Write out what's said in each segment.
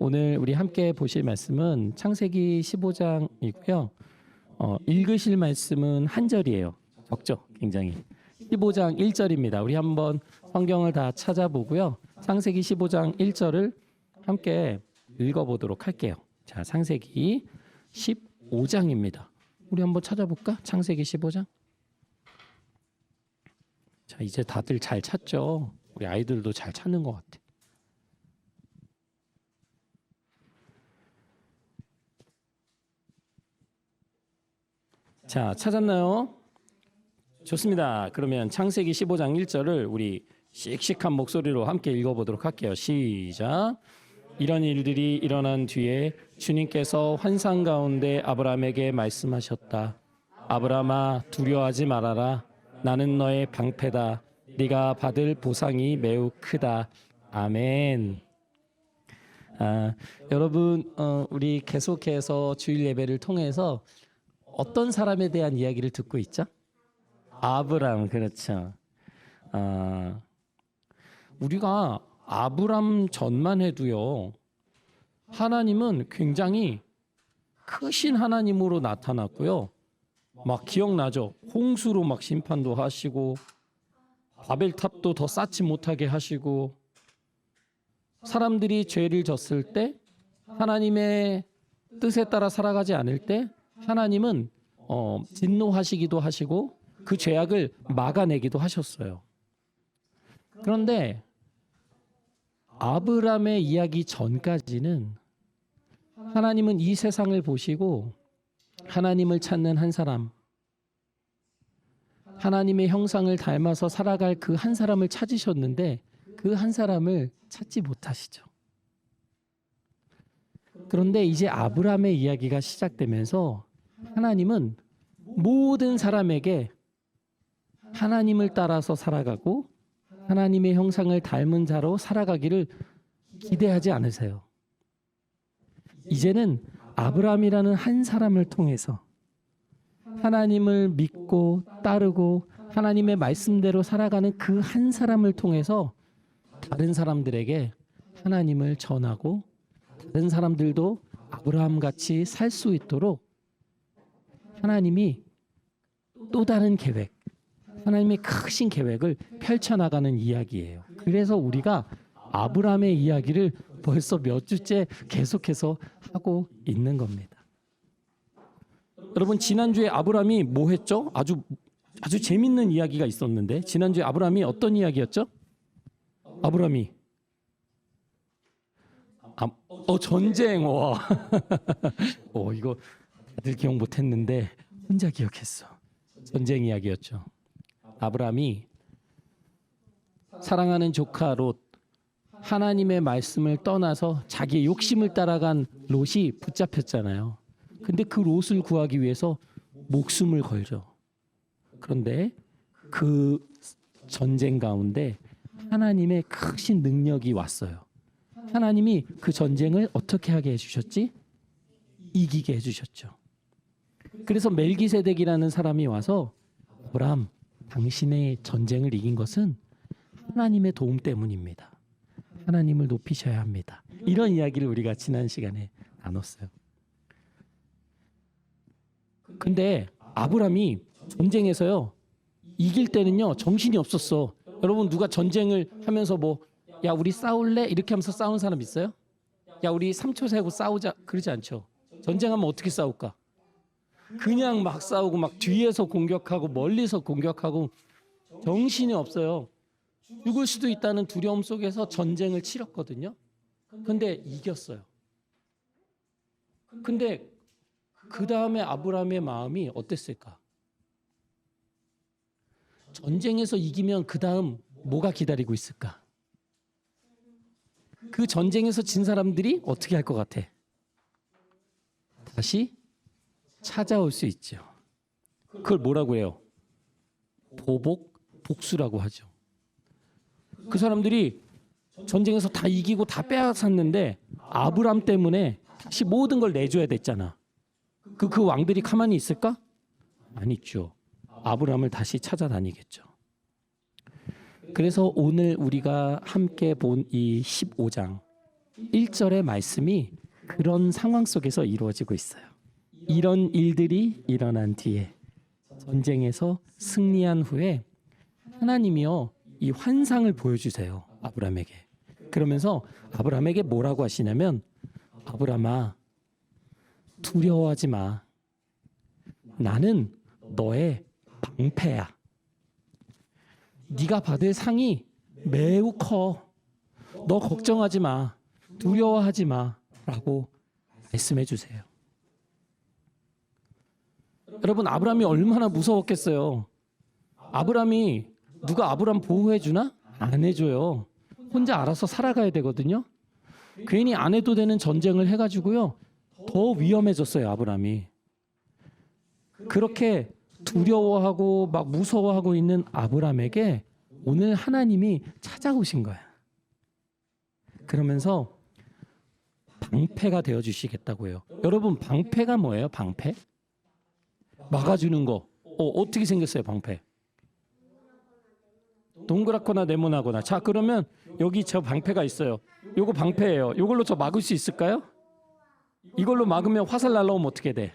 오늘 우리 함께 보실 말씀은 창세기 15장이고요. 읽으실 말씀은 한 절이에요. 적죠? 굉장히. 15장 1절입니다. 우리 한번 성경을 다 찾아보고요. 창세기 15장 1절을 함께 읽어보도록 할게요. 자, 창세기 15장입니다. 우리 한번 찾아볼까? 창세기 15장. 자, 이제 다들 잘 찾죠? 우리 아이들도 잘 찾는 것 같아. 자, 찾았나요? 좋습니다. 그러면 창세기 15장 1절을 우리 씩씩한 목소리로 함께 읽어보도록 할게요. 시작. 이런 일들이 일어난 뒤에 주님께서 환상 가운데 아브라함에게 말씀하셨다. 아브라함아, 두려워하지 말아라. 나는 너의 방패다. 네가 받을 보상이 매우 크다. 아멘. 여러분, 우리 계속해서 주일 예배를 통해서 어떤 사람에 대한 이야기를 듣고 있죠? 아브람, 그렇죠. 우리가 아브람 전만 해도요, 하나님은 굉장히 크신 하나님으로 나타났고요. 막 기억나죠? 홍수로 막 심판도 하시고, 바벨탑도 더 쌓지 못하게 하시고, 사람들이 죄를 졌을 때 하나님의 뜻에 따라 살아가지 않을 때 하나님은 진노하시기도 하시고 그 죄악을 막아내기도 하셨어요. 그런데 아브람의 이야기 전까지는 하나님은 이 세상을 보시고 하나님을 찾는 한 사람, 하나님의 형상을 닮아서 살아갈 그 한 사람을 찾으셨는데 그 한 사람을 찾지 못하시죠. 그런데 이제 아브람의 이야기가 시작되면서 하나님은 모든 사람에게 하나님을 따라서 살아가고 하나님의 형상을 닮은 자로 살아가기를 기대하지 않으세요. 이제는 아브람이라는 한 사람을 통해서 하나님을 믿고 따르고 하나님의 말씀대로 살아가는 그 한 사람을 통해서 다른 사람들에게 하나님을 전하고 다른 사람들도 아브라함 같이 살 수 있도록 하나님이 또 다른 계획, 하나님의 크신 계획을 펼쳐나가는 이야기예요. 그래서 우리가 아브라함의 이야기를 벌써 몇 주째 계속해서 하고 있는 겁니다. 여러분, 지난주에 아브라함이 뭐 했죠? 아주 재밌는 이야기가 있었는데 지난주에 아브라함이 어떤 이야기였죠? 아브라함이 전쟁. 이거 다들 기억 못했는데 혼자 기억했어. 전쟁 이야기였죠. 아브라함이 사랑하는 조카 롯, 하나님의 말씀을 떠나서 자기의 욕심을 따라간 롯이 붙잡혔잖아요. 근데 그 롯을 구하기 위해서 목숨을 걸죠. 그런데 그 전쟁 가운데 하나님의 크신 능력이 왔어요. 하나님이 그 전쟁을 어떻게 하게 해주셨지? 이기게 해주셨죠. 그래서 멜기세덱이라는 사람이 와서 아브라함, 당신의 전쟁을 이긴 것은 하나님의 도움 때문입니다. 하나님을 높이셔야 합니다. 이런 이야기를 우리가 지난 시간에 나눴어요. 근데 아브라함이 전쟁에서요, 이길 때는요 정신이 없었어. 여러분, 누가 전쟁을 하면서 야 우리 싸울래? 이렇게 하면서 싸우는 사람 있어요? 야 우리 3초 세고 싸우자, 그러지 않죠. 전쟁하면 어떻게 싸울까? 그냥 막 싸우고 막 뒤에서 공격하고 멀리서 공격하고 정신이 없어요. 죽을 수도 있다는 두려움 속에서 전쟁을 치렀거든요. 근데 이겼어요. 근데 그 다음에 아브라함의 마음이 어땠을까? 전쟁에서 이기면 그 다음 뭐가 기다리고 있을까? 그 전쟁에서 진 사람들이 어떻게 할 것 같아? 다시 찾아올 수 있죠. 그걸 뭐라고 해요? 복수라고 하죠. 그 사람들이 전쟁에서 다 이기고 다 빼앗았는데 아브람 때문에 다시 모든 걸 내줘야 됐잖아. 그 왕들이 가만히 있을까? 아니죠. 아브람을 다시 찾아다니겠죠. 그래서 오늘 우리가 함께 본 이 15장, 1절의 말씀이 그런 상황 속에서 이루어지고 있어요. 이런 일들이 일어난 뒤에 전쟁에서 승리한 후에 하나님이요 이 환상을 보여주세요. 아브라함에게. 그러면서 아브라함에게 뭐라고 하시냐면 아브라함아 두려워하지 마. 나는 너의 방패야. 네가 받을 상이 매우 커. 너 걱정하지 마. 두려워하지 마. 라고 말씀해 주세요. 여러분 아브라함이 얼마나 무서웠겠어요. 아브라함이 누가 아브라함 보호해 주나? 안 해줘요. 혼자 알아서 살아가야 되거든요. 괜히 안 해도 되는 전쟁을 해가지고요. 더 위험해졌어요 아브라함이. 그렇게 두려워하고 막 무서워하고 있는 아브라함에게 오늘 하나님이 찾아오신 거야. 그러면서 방패가 되어 주시겠다고요. 여러분 방패가 뭐예요? 방패? 막아주는 거. 어떻게 생겼어요 방패? 동그랗거나 네모나거나. 자 그러면 여기 저 방패가 있어요. 요거 방패예요. 요걸로 저 막을 수 있을까요? 이걸로 막으면 화살 날라오면 어떻게 돼?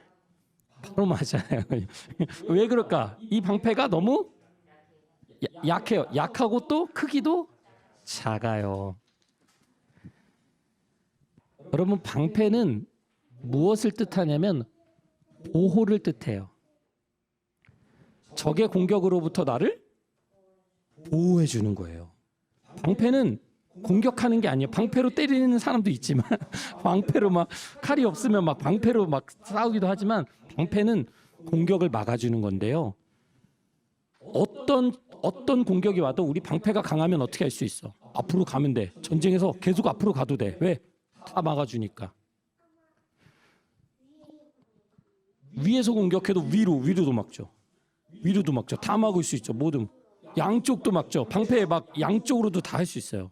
바로 맞아요. 왜 그럴까? 이 방패가 너무 약해요. 약하고 또 크기도 작아요. 여러분 방패는 무엇을 뜻하냐면 보호를 뜻해요. 적의 공격으로부터 나를 보호해 주는 거예요. 방패는 공격하는 게 아니에요. 방패로 때리는 사람도 있지만 방패로 막 칼이 없으면 막 방패로 막 싸우기도 하지만 방패는 공격을 막아주는 건데요. 어떤 공격이 와도 우리 방패가 강하면 어떻게 할 수 있어? 앞으로 가면 돼. 전쟁에서 계속 앞으로 가도 돼. 왜? 다 막아주니까. 위에서 공격해도 위로도 막죠. 위로도 막죠. 다 막을 수 있죠. 모든 양쪽도 막죠. 방패에 막 양쪽으로도 다 할 수 있어요.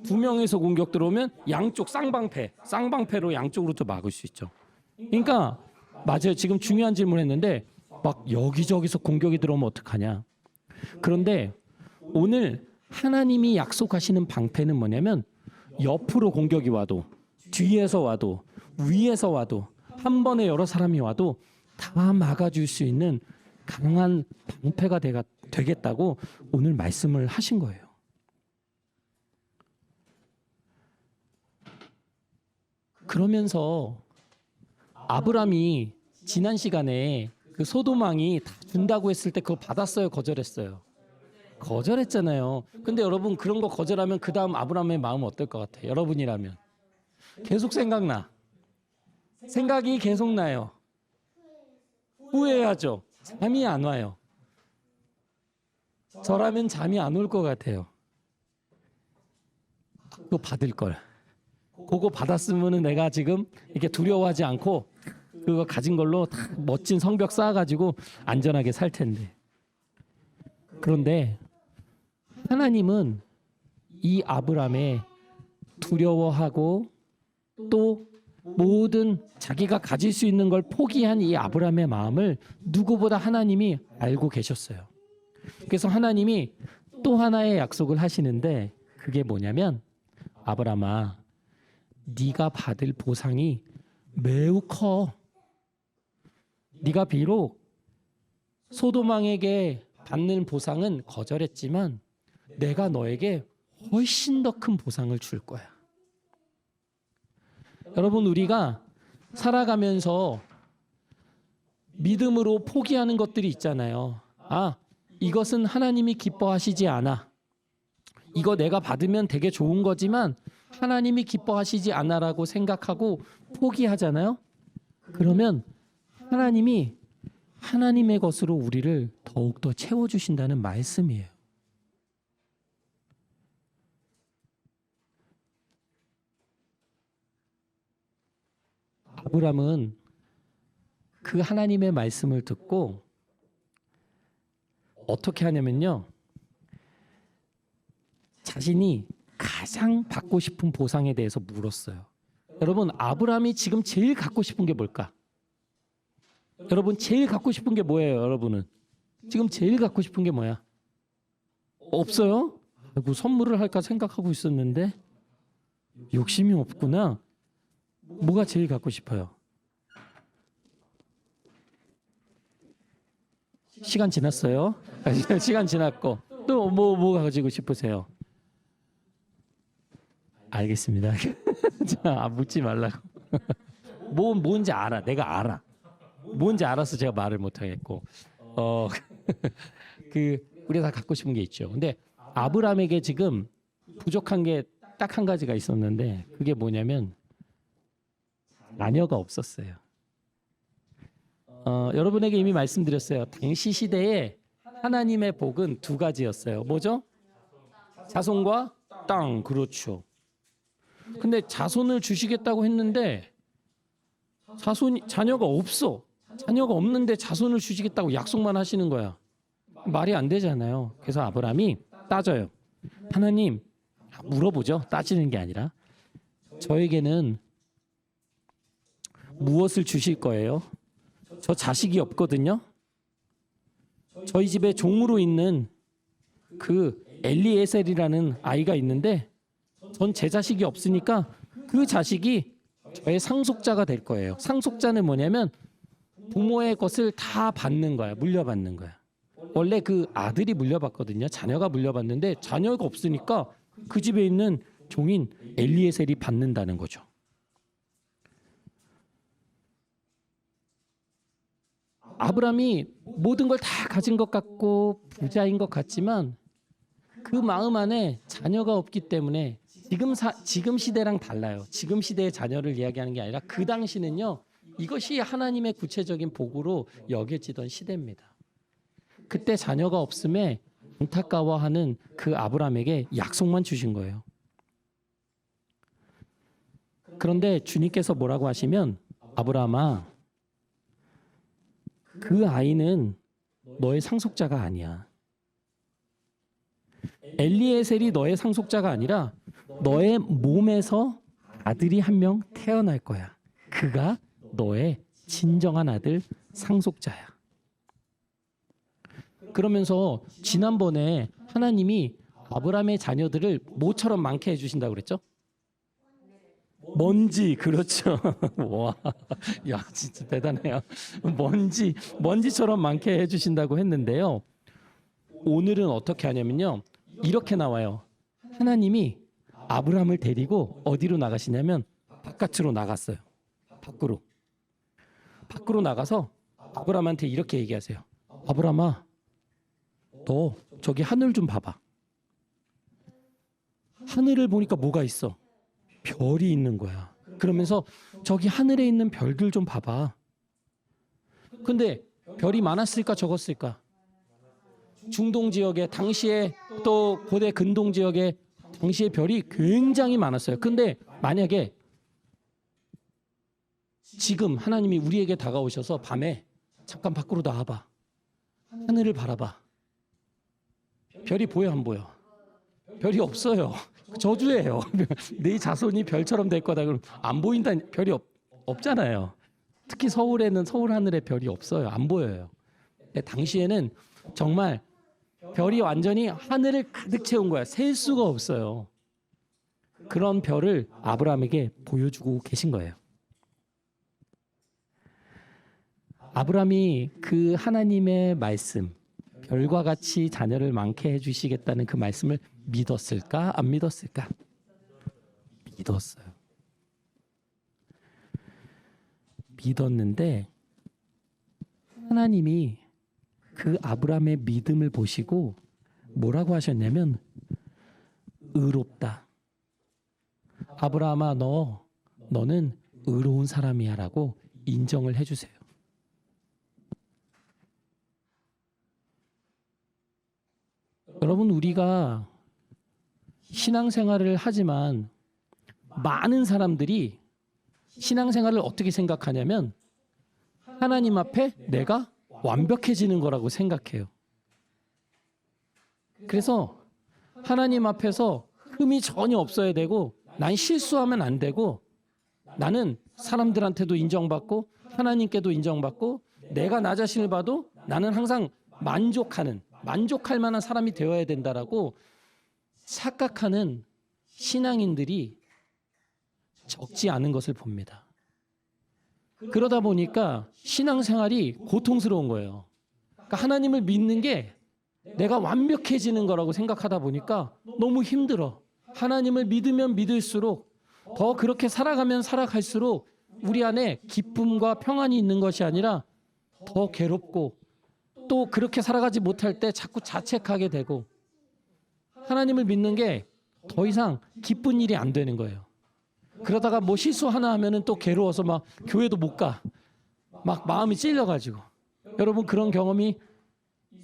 두 명에서 공격 들어오면 양쪽 쌍방패로 양쪽으로도 막을 수 있죠. 그러니까 맞아요. 지금 중요한 질문했는데 막 여기저기서 공격이 들어오면 어떡하냐. 그런데 오늘 하나님이 약속하시는 방패는 뭐냐면 옆으로 공격이 와도 뒤에서 와도 위에서 와도 한 번에 여러 사람이 와도 다 막아줄 수 있는 강한 방패가 되겠다고 오늘 말씀을 하신 거예요. 그러면서 아브라함이 지난 시간에 그 소돔왕이 다 준다고 했을 때 그거 받았어요? 거절했어요? 거절했잖아요. 근데 여러분 그런 거 거절하면 그 다음 아브라함의 마음 어떨 것 같아요? 여러분이라면 계속 생각나. 생각이 계속 나요. 후회하죠. 잠이 안 와요. 저라면 잠이 안 올 것 같아요. 그거 받을 걸. 그거 받았으면 내가 지금 이렇게 두려워하지 않고 그거 가진 걸로 다 멋진 성벽 쌓아가지고 안전하게 살 텐데. 그런데 하나님은 이 아브라함의 두려워하고 또 모든 자기가 가질 수 있는 걸 포기한 이 아브라함의 마음을 누구보다 하나님이 알고 계셨어요. 그래서 하나님이 또 하나의 약속을 하시는데 그게 뭐냐면 아브라함아 네가 받을 보상이 매우 커. 네가 비록 소돔왕에게 받는 보상은 거절했지만 내가 너에게 훨씬 더 큰 보상을 줄 거야. 여러분 우리가 살아가면서 믿음으로 포기하는 것들이 있잖아요. 이것은 하나님이 기뻐하시지 않아. 이거 내가 받으면 되게 좋은 거지만 하나님이 기뻐하시지 않아라고 생각하고 포기하잖아요. 그러면 하나님이 하나님의 것으로 우리를 더욱더 채워주신다는 말씀이에요. 아브라함은 그 하나님의 말씀을 듣고 어떻게 하냐면요. 자신이 가장 받고 싶은 보상에 대해서 물었어요. 여러분 아브라함이 지금 제일 갖고 싶은 게 뭘까? 여러분 제일 갖고 싶은 게 뭐예요? 여러분은 지금 제일 갖고 싶은 게 뭐야? 없어요? 아이고, 선물을 할까 생각하고 있었는데 욕심이 없구나. 뭐가 제일 갖고 싶어요? 시간 지났어요? 시간 지났고 또 뭐 가지고 싶으세요? 알겠습니다. 자, 묻지 말라고. 뭔지 알아. 내가 알아. 뭔지 알아서 제가 말을 못 하겠고. 우리가 다 갖고 싶은 게 있죠. 근데 아브라함에게 지금 부족한 게 딱 한 가지가 있었는데 그게 뭐냐면 자녀가 없었어요. 여러분에게 이미 말씀드렸어요. 당시 시대에 하나님의 복은 두 가지였어요. 뭐죠? 자손과 땅. 그렇죠. 근데 자손을 주시겠다고 했는데 자녀가 없어. 자녀가 없는데 자손을 주시겠다고 약속만 하시는 거야. 말이 안 되잖아요. 그래서 아브라함이 따져요. 하나님, 물어보죠. 따지는 게 아니라 저에게는 무엇을 주실 거예요? 저 자식이 없거든요. 저희 집에 종으로 있는 그 엘리에셀이라는 아이가 있는데 전 제 자식이 없으니까 그 자식이 저의 상속자가 될 거예요. 상속자는 뭐냐면 부모의 것을 다 받는 거야. 물려받는 거야. 원래 그 아들이 물려받거든요. 자녀가 물려받는데 자녀가 없으니까 그 집에 있는 종인 엘리에셀이 받는다는 거죠. 아브라함이 모든 걸 다 가진 것 같고 부자인 것 같지만 그 마음 안에 자녀가 없기 때문에 지금 시대랑 달라요. 지금 시대의 자녀를 이야기하는 게 아니라 그 당시는요. 이것이 하나님의 구체적인 복으로 여겨지던 시대입니다. 그때 자녀가 없음에 안타까워하는 그 아브라함에게 약속만 주신 거예요. 그런데 주님께서 뭐라고 하시면 아브라함아 그 아이는 너의 상속자가 아니야. 엘리에셀이 너의 상속자가 아니라 너의 몸에서 아들이 한 명 태어날 거야. 그가 너의 진정한 아들 상속자야. 그러면서 지난번에 하나님이 아브라함의 자녀들을 뭐처럼 많게 해주신다고 그랬죠? 먼지, 그렇죠. 와, 야, 진짜 대단해요. 먼지처럼 많게 해주신다고 했는데요. 오늘은 어떻게 하냐면요. 이렇게 나와요. 하나님이 아브라함을 데리고 어디로 나가시냐면 바깥으로 나갔어요. 밖으로 나가서 아브라함한테 이렇게 얘기하세요. 아브라함아, 너 저기 하늘 좀 봐봐. 하늘을 보니까 뭐가 있어? 별이 있는 거야. 그러면서 저기 하늘에 있는 별들 좀 봐봐. 근데 별이 많았을까 적었을까? 중동 지역에 당시에 또 고대 근동 지역에 당시에 별이 굉장히 많았어요. 근데 만약에 지금 하나님이 우리에게 다가오셔서 밤에 잠깐 밖으로 나와봐. 하늘을 바라봐. 별이 보여 안 보여? 별이 없어요. 저주예요. 네 자손이 별처럼 될 거다. 그럼 안 보인다. 별이 없잖아요. 특히 서울에는 서울 하늘에 별이 없어요. 안 보여요. 당시에는 정말 별이 완전히 하늘을 가득 채운 거야. 셀 수가 없어요. 그런 별을 아브라함에게 보여주고 계신 거예요. 아브라함이 그 하나님의 말씀, 별과 같이 자녀를 많게 해주시겠다는 그 말씀을 믿었을까? 안 믿었을까? 믿었어요. 믿었는데 하나님이 그 아브라함의 믿음을 보시고 뭐라고 하셨냐면 의롭다. 아브라함아 너는 의로운 사람이야 라고 인정을 해주세요. 여러분 우리가 신앙생활을 하지만 많은 사람들이 신앙생활을 어떻게 생각하냐면 하나님 앞에 내가 완벽해지는 거라고 생각해요. 그래서 하나님 앞에서 흠이 전혀 없어야 되고 난 실수하면 안 되고 나는 사람들한테도 인정받고 하나님께도 인정받고 내가 나 자신을 봐도 나는 항상 만족할 만한 사람이 되어야 된다라고 착각하는 신앙인들이 적지 않은 것을 봅니다. 그러다 보니까 신앙생활이 고통스러운 거예요. 그러니까 하나님을 믿는 게 내가 완벽해지는 거라고 생각하다 보니까 너무 힘들어. 하나님을 믿으면 믿을수록 더 그렇게 살아가면 살아갈수록 우리 안에 기쁨과 평안이 있는 것이 아니라 더 괴롭고 또 그렇게 살아가지 못할 때 자꾸 자책하게 되고 하나님을 믿는 게 더 이상 기쁜 일이 안 되는 거예요. 그러다가 뭐 실수 하나 하면은 또 괴로워서 막 교회도 못 가. 막 마음이 찔려가지고. 여러분 그런 경험이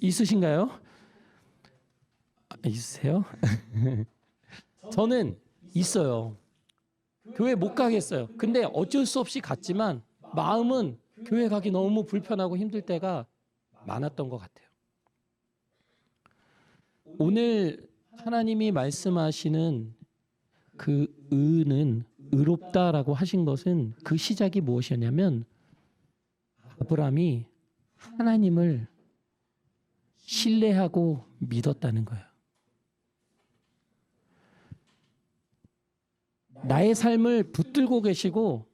있으신가요? 있으세요? 저는 있어요. 교회 못 가겠어요. 근데 어쩔 수 없이 갔지만 마음은 교회 가기 너무 불편하고 힘들 때가 많았던 것 같아요. 오늘 하나님이 말씀하시는 그 의는 의롭다라고 하신 것은 그 시작이 무엇이었냐면 아브라함이 하나님을 신뢰하고 믿었다는 거예요. 나의 삶을 붙들고 계시고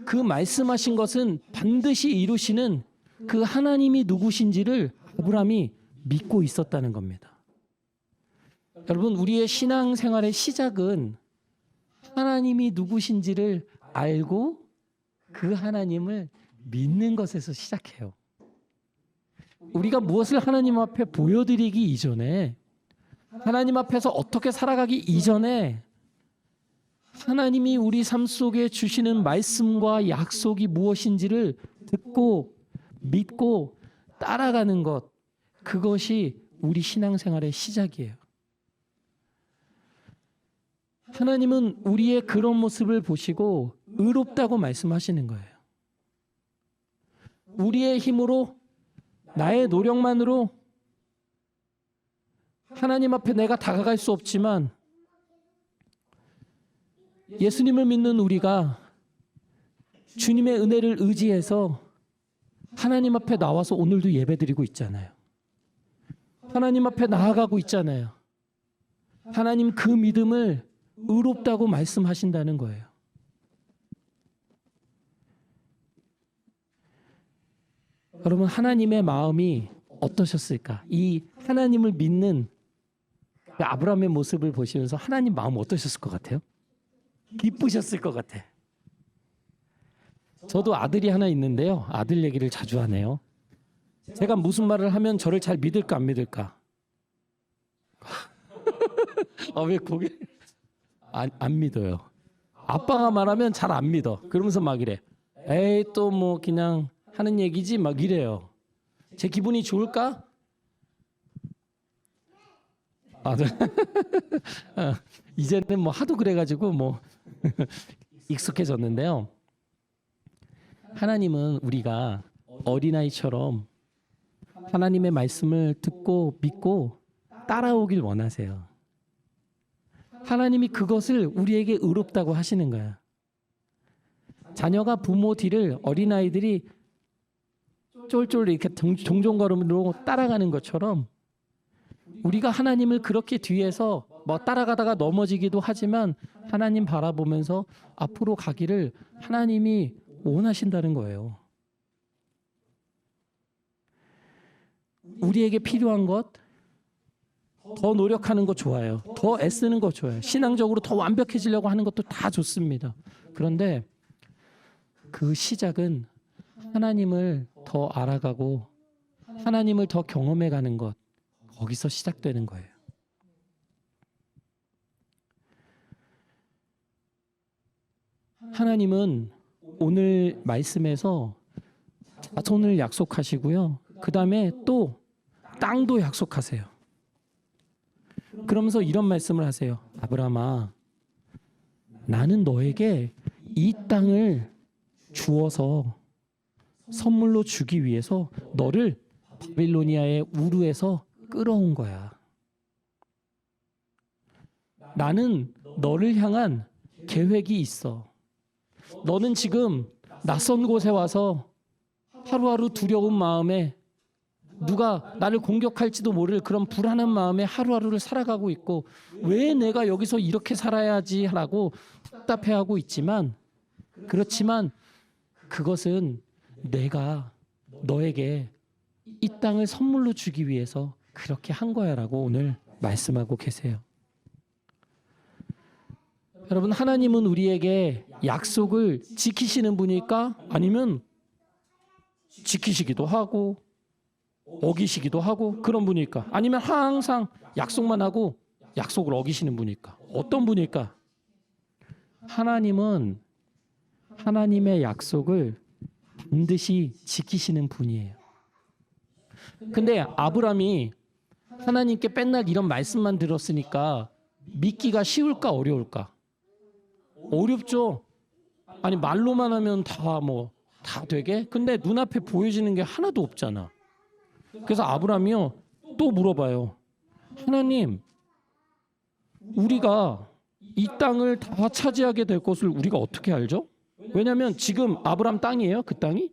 그 말씀하신 것은 반드시 이루시는 그 하나님이 누구신지를 아브라함이 믿고 있었다는 겁니다. 여러분 우리의 신앙생활의 시작은 하나님이 누구신지를 알고 그 하나님을 믿는 것에서 시작해요. 우리가 무엇을 하나님 앞에 보여드리기 이전에 하나님 앞에서 어떻게 살아가기 이전에 하나님이 우리 삶 속에 주시는 말씀과 약속이 무엇인지를 듣고 믿고 따라가는 것, 그것이 우리 신앙생활의 시작이에요. 하나님은 우리의 그런 모습을 보시고 의롭다고 말씀하시는 거예요. 우리의 힘으로 나의 노력만으로 하나님 앞에 내가 다가갈 수 없지만 예수님을 믿는 우리가 주님의 은혜를 의지해서 하나님 앞에 나와서 오늘도 예배드리고 있잖아요. 하나님 앞에 나아가고 있잖아요. 하나님 그 믿음을 의롭다고 말씀하신다는 거예요. 여러분 하나님의 마음이 어떠셨을까? 이 하나님을 믿는 아브라함의 모습을 보시면서 하나님 마음 어떠셨을 것 같아요? 기쁘셨을 것 같아. 저도 아들이 하나 있는데요. 아들 얘기를 자주 하네요. 제가 무슨 말을 하면 저를 잘 믿을까 안 믿을까? 왜 고개 안 믿어요. 아빠가 말하면 잘 안 믿어. 그러면서 막 이래. 에이 또 뭐 그냥 하는 얘기지 막 이래요. 제 기분이 좋을까? 네. 이제는 뭐 하도 그래가지고 뭐 익숙해졌는데요. 하나님은 우리가 어린아이처럼 하나님의 말씀을 듣고 믿고 따라오길 원하세요. 하나님이 그것을 우리에게 의롭다고 하시는 거야. 자녀가 부모 뒤를 어린아이들이 쫄쫄 이렇게 종종걸음으로 따라가는 것처럼 우리가 하나님을 그렇게 뒤에서 뭐 따라가다가 넘어지기도 하지만 하나님 바라보면서 앞으로 가기를 하나님이 원하신다는 거예요. 우리에게 필요한 것, 더 노력하는 거 좋아요. 더 애쓰는 거 좋아요. 신앙적으로 더 완벽해지려고 하는 것도 다 좋습니다. 그런데 그 시작은 하나님을 더 알아가고 하나님을 더 경험해가는 것, 거기서 시작되는 거예요. 하나님은 오늘 말씀에서 자손을 약속하시고요. 그 다음에 또 땅도 약속하세요. 그러면서 이런 말씀을 하세요. 아브라함아, 나는 너에게 이 땅을 주어서 선물로 주기 위해서 너를 바빌로니아의 우르에서 끌어온 거야. 나는 너를 향한 계획이 있어. 너는 지금 낯선 곳에 와서 하루하루 두려운 마음에 누가 나를 공격할지도 모를 그런 불안한 마음에 하루하루를 살아가고 있고 왜 내가 여기서 이렇게 살아야지 하라고 답답해하고 있지만 그렇지만 그것은 내가 너에게 이 땅을 선물로 주기 위해서 그렇게 한 거야라고 오늘 말씀하고 계세요. 여러분, 하나님은 우리에게 약속을 지키시는 분일까? 아니면 지키시기도 하고 어기시기도 하고 그런 분일까? 아니면 항상 약속만 하고 약속을 어기시는 분일까? 어떤 분일까? 하나님은 하나님의 약속을 반드시 지키시는 분이에요. 근데 아브라함이 하나님께 맨날 이런 말씀만 들었으니까 믿기가 쉬울까 어려울까? 어렵죠. 아니 말로만 하면 다 되게? 근데 눈앞에 보여지는 게 하나도 없잖아. 그래서 아브라함이요 또 물어봐요. 하나님, 우리가 이 땅을 다 차지하게 될 것을 우리가 어떻게 알죠? 왜냐하면 지금 아브라함 땅이에요. 그 땅이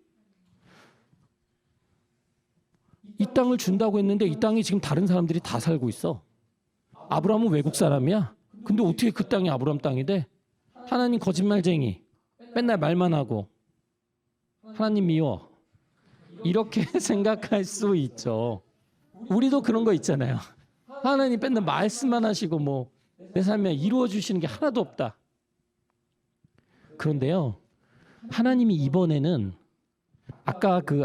이 땅을 준다고 했는데 이 땅이 지금 다른 사람들이 다 살고 있어. 아브라함은 외국 사람이야. 근데 어떻게 그 땅이 아브라함 땅이 돼? 하나님 거짓말쟁이, 맨날 말만 하고 하나님 미워, 이렇게 생각할 수 있죠. 우리도 그런 거 있잖아요. 하나님 맨날 말씀만 하시고 내 삶에 이루어 주시는 게 하나도 없다. 그런데요, 하나님이 이번에는 아까 그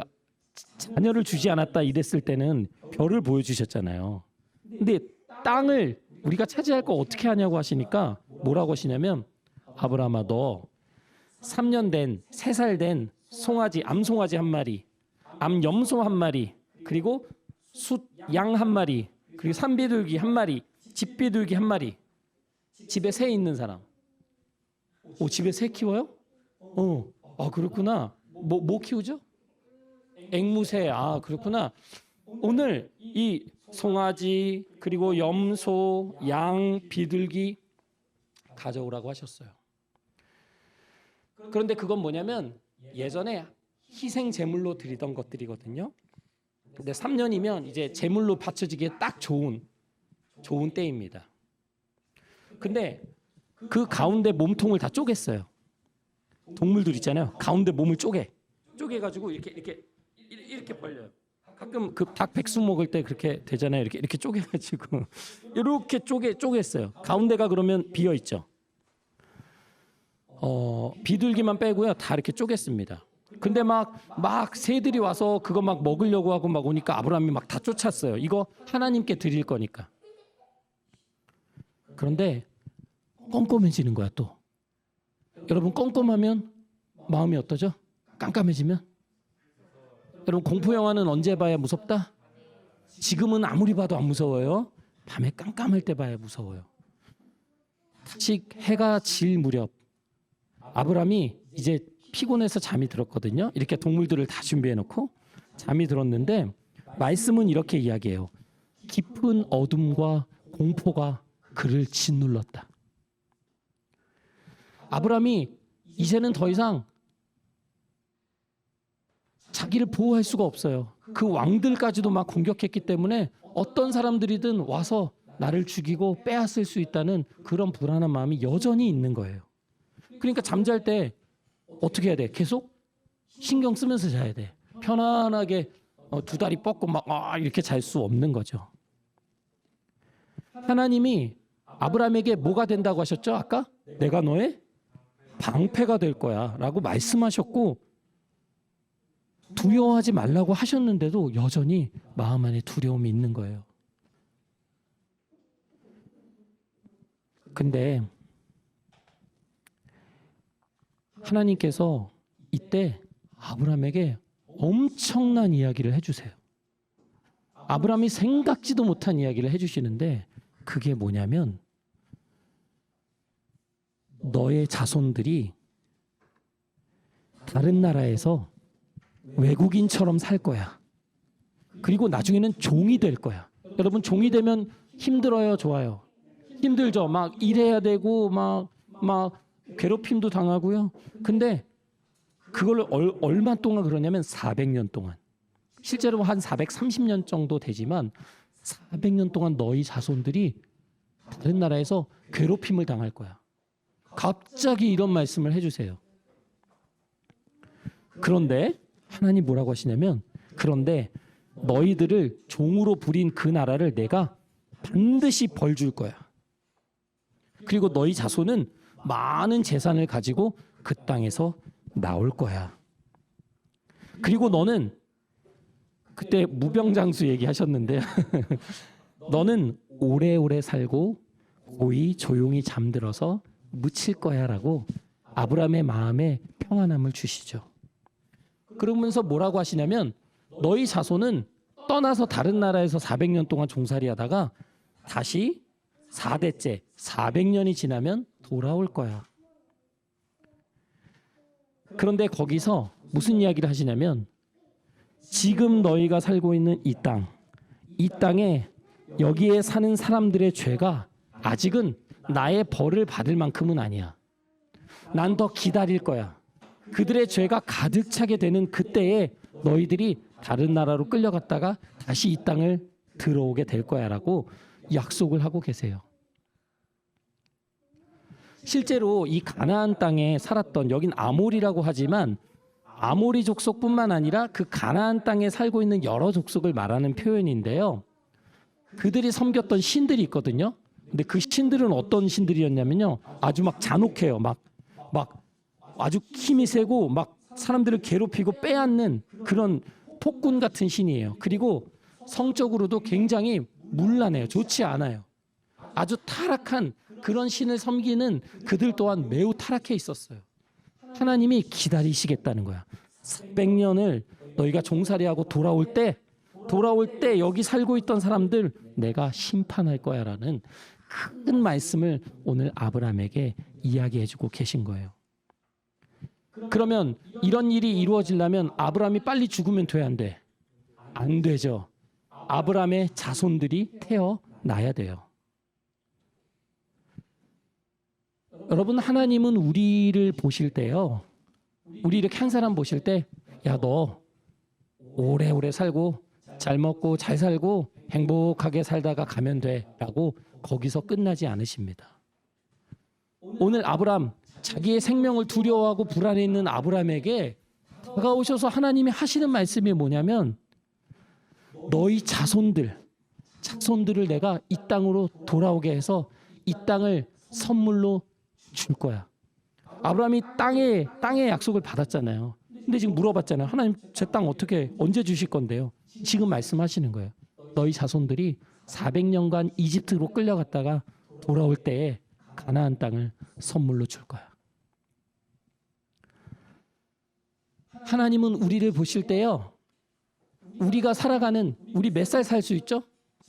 자녀를 주지 않았다 이랬을 때는 별을 보여주셨잖아요. 근데 땅을 우리가 차지할 거 어떻게 하냐고 하시니까 뭐라고 하시냐면, 아브라함아, 너 3년 된 3살 된 송아지, 암송아지 한 마리, 암염소 한 마리, 그리고 숫양 한 마리, 그리고 산비둘기 한 마리, 집비둘기 한 마리. 집에 새 있는 사람. 집에 새 키워요? 그렇구나. 뭐 키우죠? 앵무새. 그렇구나. 오늘 이 송아지 그리고 염소, 양, 비둘기 가져오라고 하셨어요. 그런데 그건 뭐냐면 예전에 희생 제물로 드리던 것들이거든요. 근데 3년이면 이제 제물로 바쳐지기에 딱 좋은 때입니다. 근데 그 가운데 몸통을 다 쪼갰어요. 동물들 있잖아요. 가운데 몸을 쪼개가지고 이렇게 벌려요. 가끔 그 닭 백숙 먹을 때 그렇게 되잖아요. 이렇게 쪼개가지고 이렇게 쪼갰어요. 가운데가 그러면 비어 있죠. 비둘기만 빼고요, 다 이렇게 쪼갰습니다. 근데 막 새들이 와서 그거 막 먹으려고 하고 막 오니까 아브라함이 막 다 쫓았어요. 이거 하나님께 드릴 거니까. 그런데 껌껌해지는 거야 또. 여러분, 껌껌하면 마음이 어떠죠? 깜깜해지면? 여러분, 공포 영화는 언제 봐야 무섭다? 지금은 아무리 봐도 안 무서워요. 밤에 깜깜할 때 봐야 무서워요. 다시 해가 질 무렵, 아브라함이 이제 피곤해서 잠이 들었거든요. 이렇게 동물들을 다 준비해놓고 잠이 들었는데 말씀은 이렇게 이야기해요. 깊은 어둠과 공포가 그를 짓눌렀다. 아브라함이 이제는 더 이상 자기를 보호할 수가 없어요. 그 왕들까지도 막 공격했기 때문에 어떤 사람들이든 와서 나를 죽이고 빼앗을 수 있다는 그런 불안한 마음이 여전히 있는 거예요. 그러니까 잠잘 때 어떻게 해야 돼? 계속 신경 쓰면서 자야 돼. 편안하게 두 다리 뻗고 막 이렇게 잘 수 없는 거죠. 하나님이 아브라함에게 뭐가 된다고 하셨죠? 아까 내가 너의 방패가 될 거야 라고 말씀하셨고 두려워하지 말라고 하셨는데도 여전히 마음 안에 두려움이 있는 거예요. 근데 하나님께서 이때 아브라함에게 엄청난 이야기를 해주세요. 아브라함이 생각지도 못한 이야기를 해주시는데 그게 뭐냐면 너의 자손들이 다른 나라에서 외국인처럼 살 거야. 그리고 나중에는 종이 될 거야. 여러분, 종이 되면 힘들어요, 좋아요? 힘들죠. 막 일해야 되고 막 괴롭힘도 당하고요. 근데 그걸 얼마 동안 그러냐면 400년 동안. 실제로 한 430년 정도 되지만 400년 동안 너희 자손들이 다른 나라에서 괴롭힘을 당할 거야. 갑자기 이런 말씀을 해주세요. 그런데 하나님 뭐라고 하시냐면, 그런데 너희들을 종으로 부린 그 나라를 내가 반드시 벌 줄 거야. 그리고 너희 자손은 많은 재산을 가지고 그 땅에서 나올 거야. 그리고 너는, 그때 무병장수 얘기하셨는데 너는 오래오래 살고 고이 조용히 잠들어서 묻힐 거야라고 아브라함의 마음에 평안함을 주시죠. 그러면서 뭐라고 하시냐면, 너희 자손은 떠나서 다른 나라에서 400년 동안 종살이 하다가 다시 4대째 400년이 지나면 돌아올 거야. 그런데 거기서 무슨 이야기를 하시냐면, 지금 너희가 살고 있는 이 땅에 여기에 사는 사람들의 죄가 아직은 나의 벌을 받을 만큼은 아니야. 난 더 기다릴 거야. 그들의 죄가 가득 차게 되는 그때에 너희들이 다른 나라로 끌려갔다가 다시 이 땅을 들어오게 될 거야라고 약속을 하고 계세요. 실제로 이 가나안 땅에 살았던, 여긴 아모리라고 하지만 아모리 족속뿐만 아니라 그 가나안 땅에 살고 있는 여러 족속을 말하는 표현인데요. 그들이 섬겼던 신들이 있거든요. 근데 그 신들은 어떤 신들이었냐면요, 아주 막 잔혹해요. 막 아주 힘이 세고 막 사람들을 괴롭히고 빼앗는 그런 폭군 같은 신이에요. 그리고 성적으로도 굉장히 문란해요. 좋지 않아요. 아주 타락한 그런 신을 섬기는 그들 또한 매우 타락해 있었어요. 하나님이 기다리시겠다는 거야. 400년을 너희가 종살이하고 돌아올 때 여기 살고 있던 사람들 내가 심판할 거야라는 큰 말씀을 오늘 아브라함에게 이야기해주고 계신 거예요. 그러면 이런 일이 이루어지려면 아브라함이 빨리 죽으면 돼, 안 돼? 안 되죠. 아브라함의 자손들이 태어나야 돼요. 여러분, 하나님은 우리를 보실 때요, 우리 이렇게 한 사람 보실 때, 야, 너 오래오래 살고 잘 먹고 잘 살고 행복하게 살다가 가면 돼 라고 거기서 끝나지 않으십니다. 오늘 아브라함, 자기의 생명을 두려워하고 불안해 있는 아브라함에게 다가오셔서 하나님이 하시는 말씀이 뭐냐면, 너희 자손들을 내가 이 땅으로 돌아오게 해서 이 땅을 선물로 줄 거야. 아브라함이 땅의 약속을 받았잖아요. 근데 지금 물어봤잖아요. 하나님, 제 땅 언제 주실 건데요? 지금 말씀하시는 거예요. 너희 자손들이 400년간 이집트로 끌려갔다가 돌아올 때에 가나안 땅을 선물로 줄 거야. 하나님은 우리를 보실 때요, 우리가 살아가는, 우리 몇 살 살 수 있죠?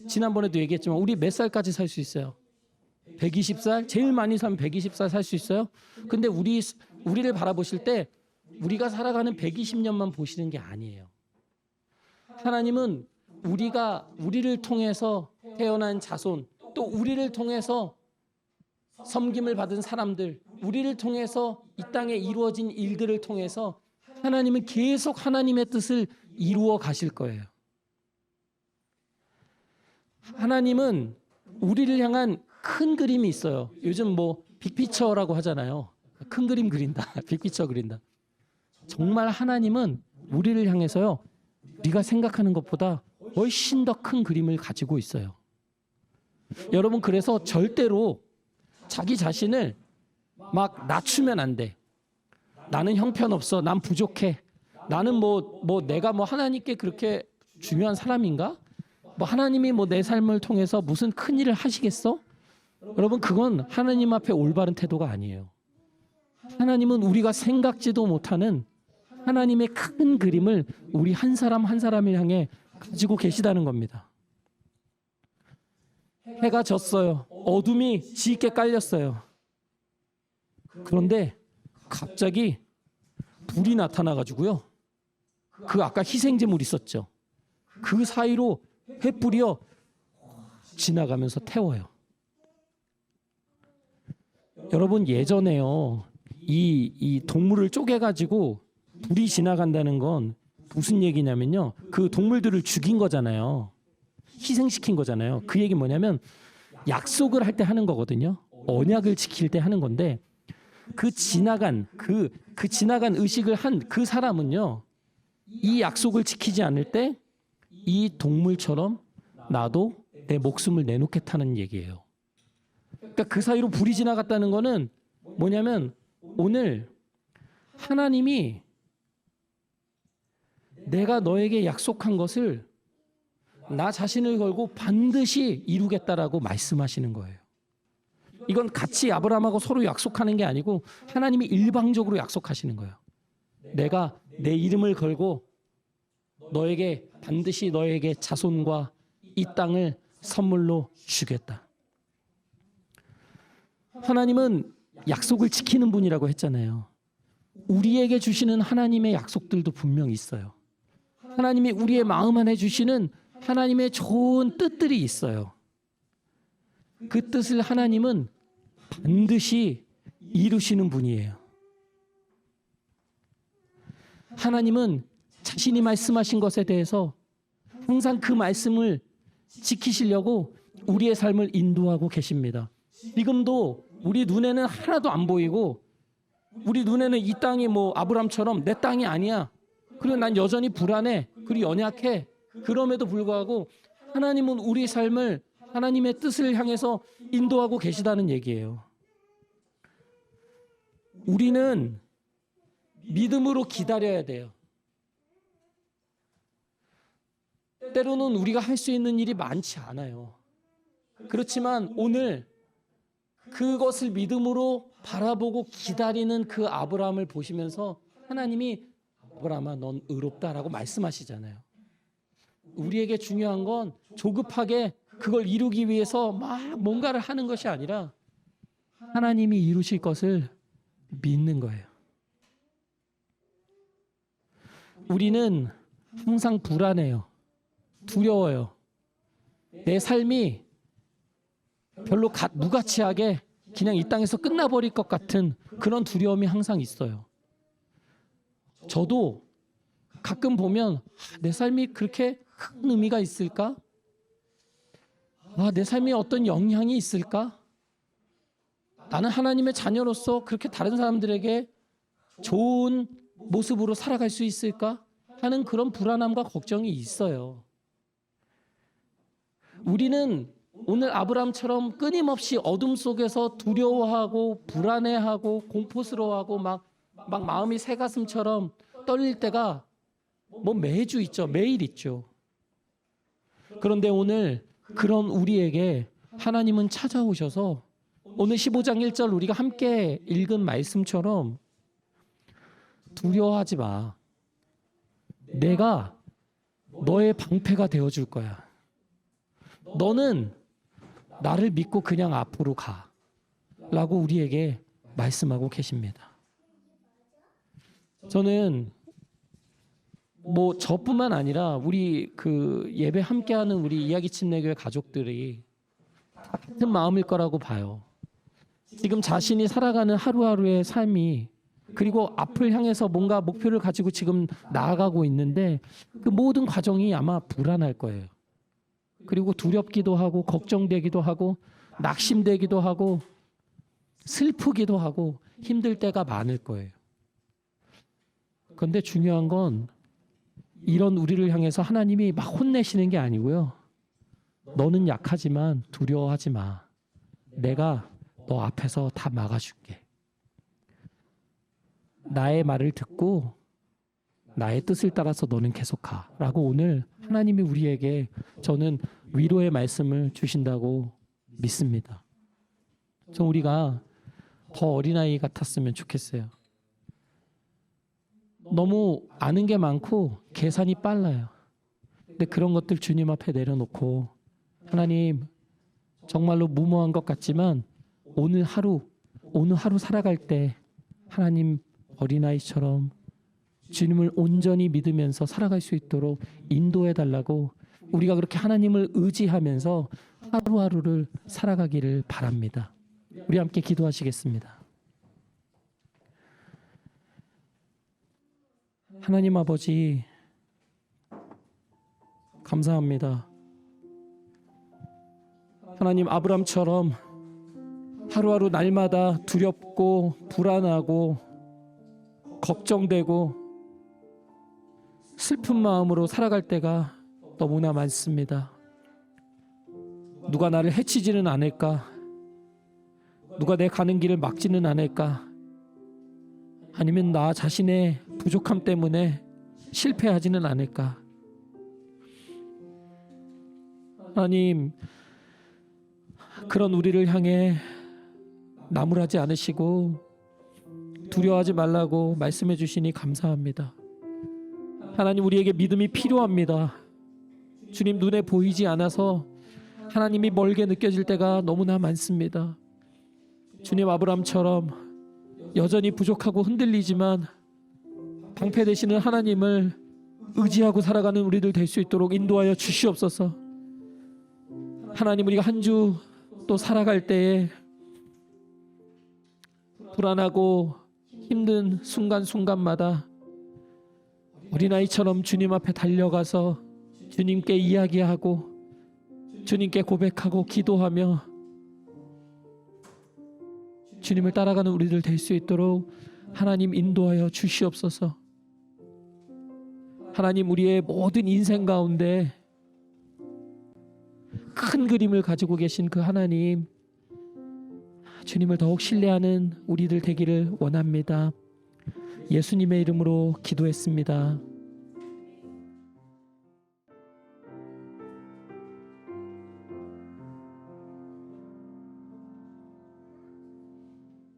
지난번에도 얘기했지만 우리 몇 살까지 살 수 있어요? 120살? 제일 많이 살면 120살 살 수 있어요? 근데 우리를 바라보실 때 우리가 살아가는 120년만 보시는 게 아니에요. 하나님은 우리를 통해서 태어난 자손, 또 우리를 통해서 섬김을 받은 사람들, 우리를 통해서 이 땅에 이루어진 일들을 통해서 하나님은 계속 하나님의 뜻을 이루어 가실 거예요. 하나님은 우리를 향한 큰 그림이 있어요. 요즘 빅피처라고 하잖아요. 큰 그림 그린다. 빅피처 그린다. 정말 하나님은 우리를 향해서요, 우리가 생각하는 것보다 훨씬 더 큰 그림을 가지고 있어요. 여러분, 그래서 절대로 자기 자신을 막 낮추면 안 돼. 나는 형편없어. 난 부족해. 나는 내가 하나님께 그렇게 중요한 사람인가? 하나님이 내 삶을 통해서 무슨 큰 일을 하시겠어? 여러분, 그건 하나님 앞에 올바른 태도가 아니에요. 하나님은 우리가 생각지도 못하는 하나님의 큰 그림을 우리 한 사람 한 사람을 향해 가지고 계시다는 겁니다. 해가 졌어요. 어둠이 짙게 깔렸어요. 그런데 갑자기 불이 나타나가지고요, 그 아까 희생제물 있었죠. 그 사이로 횃불이요 지나가면서 태워요. 여러분, 예전에요, 이 동물을 쪼개가지고 불이 지나간다는 건 무슨 얘기냐면요. 그 동물들을 죽인 거잖아요. 희생시킨 거잖아요. 그 얘기 뭐냐면 약속을 할 때 하는 거거든요. 언약을 지킬 때 하는 건데 그 지나간 의식을 한 그 사람은요. 이 약속을 지키지 않을 때 이 동물처럼 나도 내 목숨을 내놓겠다는 얘기예요. 그러니까 그 사이로 불이 지나갔다는 거는 뭐냐면 오늘 하나님이 내가 너에게 약속한 것을 나 자신을 걸고 반드시 이루겠다라고 말씀하시는 거예요. 이건 같이 아브라함하고 서로 약속하는 게 아니고 하나님이 일방적으로 약속하시는 거예요. 내가 내 이름을 걸고 너에게 반드시 너에게 자손과 이 땅을 선물로 주겠다. 하나님은 약속을 지키는 분이라고 했잖아요. 우리에게 주시는 하나님의 약속들도 분명히 있어요. 하나님이 우리의 마음 안에 주시는 하나님의 좋은 뜻들이 있어요. 그 뜻을 하나님은 반드시 이루시는 분이에요. 하나님은 자신이 말씀하신 것에 대해서 항상 그 말씀을 지키시려고 우리의 삶을 인도하고 계십니다. 지금도 우리 눈에는 하나도 안 보이고 우리 눈에는 이 땅이 뭐 아브람처럼 내 땅이 아니야. 그리고 난 여전히 불안해. 그리고 연약해. 그럼에도 불구하고 하나님은 우리 삶을 하나님의 뜻을 향해서 인도하고 계시다는 얘기예요. 우리는 믿음으로 기다려야 돼요. 때로는 우리가 할 수 있는 일이 많지 않아요. 그렇지만 오늘 그것을 믿음으로 바라보고 기다리는 그 아브라함을 보시면서 하나님이 아브라함아 넌 의롭다라고 말씀하시잖아요. 우리에게 중요한 건 조급하게 그걸 이루기 위해서 막 뭔가를 하는 것이 아니라 하나님이 이루실 것을 믿는 거예요. 우리는 항상 불안해요. 두려워요. 내 삶이 별로 무가치하게 그냥 이 땅에서 끝나버릴 것 같은 그런 두려움이 항상 있어요. 저도 가끔 보면 내 삶이 그렇게 큰 의미가 있을까? 내 삶에 어떤 영향이 있을까? 나는 하나님의 자녀로서 그렇게 다른 사람들에게 좋은 모습으로 살아갈 수 있을까? 하는 그런 불안함과 걱정이 있어요. 우리는 오늘 아브라함처럼 끊임없이 어둠 속에서 두려워하고 불안해하고 공포스러워하고 막 마음이 새가슴처럼 떨릴 때가 뭐 매주 있죠. 매일 있죠. 그런데 오늘 그런 우리에게 하나님은 찾아오셔서 오늘 15장 1절 우리가 함께 읽은 말씀처럼 두려워하지 마. 내가 너의 방패가 되어줄 거야. 너는 나를 믿고 그냥 앞으로 가. 라고 우리에게 말씀하고 계십니다. 저는 뭐 저뿐만 아니라 우리 그 예배 함께하는 우리 이야기 침례교회 가족들이 같은 마음일 거라고 봐요. 지금 자신이 살아가는 하루하루의 삶이 그리고 앞을 향해서 뭔가 목표를 가지고 지금 나아가고 있는데 그 모든 과정이 아마 불안할 거예요. 그리고 두렵기도 하고 걱정되기도 하고 낙심되기도 하고 슬프기도 하고 힘들 때가 많을 거예요. 그런데 중요한 건 이런 우리를 향해서 하나님이 막 혼내시는 게 아니고요. 너는 약하지만 두려워하지 마. 내가 너 앞에서 다 막아줄게. 나의 말을 듣고 나의 뜻을 따라서 너는 계속 가. 라고 오늘 하나님이 우리에게 저는 위로의 말씀을 주신다고 믿습니다. 저 우리가 더 어린아이 같았으면 좋겠어요. 너무 아는 게 많고 계산이 빨라요. 근데 그런 것들 주님 앞에 내려놓고 하나님 정말로 무모한 것 같지만 오늘 하루 살아갈 때 하나님 어린아이처럼 주님을 온전히 믿으면서 살아갈 수 있도록 인도해 달라고 우리가 그렇게 하나님을 의지하면서 하루하루를 살아가기를 바랍니다. 우리 함께 기도하시겠습니다. 하나님 아버지, 감사합니다. 하나님, 아브람처럼 하루하루 날마다 두렵고 불안하고 걱정되고 슬픈 마음으로 살아갈 때가 너무나 많습니다. 누가 나를 해치지는 않을까? 누가 내 가는 길을 막지는 않을까? 아니면 나 자신의 부족함 때문에 실패하지는 않을까? 하나님, 그런 우리를 향해 나무라지 않으시고 두려워하지 말라고 말씀해 주시니 감사합니다. 하나님, 우리에게 믿음이 필요합니다. 주님, 눈에 보이지 않아서 하나님이 멀게 느껴질 때가 너무나 많습니다. 주님, 아브람처럼 여전히 부족하고 흔들리지만 방패 되시는 하나님을 의지하고 살아가는 우리들 될 수 있도록 인도하여 주시옵소서. 하나님, 우리가 한 주 또 살아갈 때에 불안하고 힘든 순간순간마다 어린아이처럼 주님 앞에 달려가서 주님께 이야기하고 주님께 고백하고 기도하며 주님을 따라가는 우리들 될 수 있도록 하나님 인도하여 주시옵소서. 하나님, 우리의 모든 인생 가운데 큰 그림을 가지고 계신 그 하나님, 주님을 더욱 신뢰하는 우리들 되기를 원합니다. 예수님의 이름으로 기도했습니다.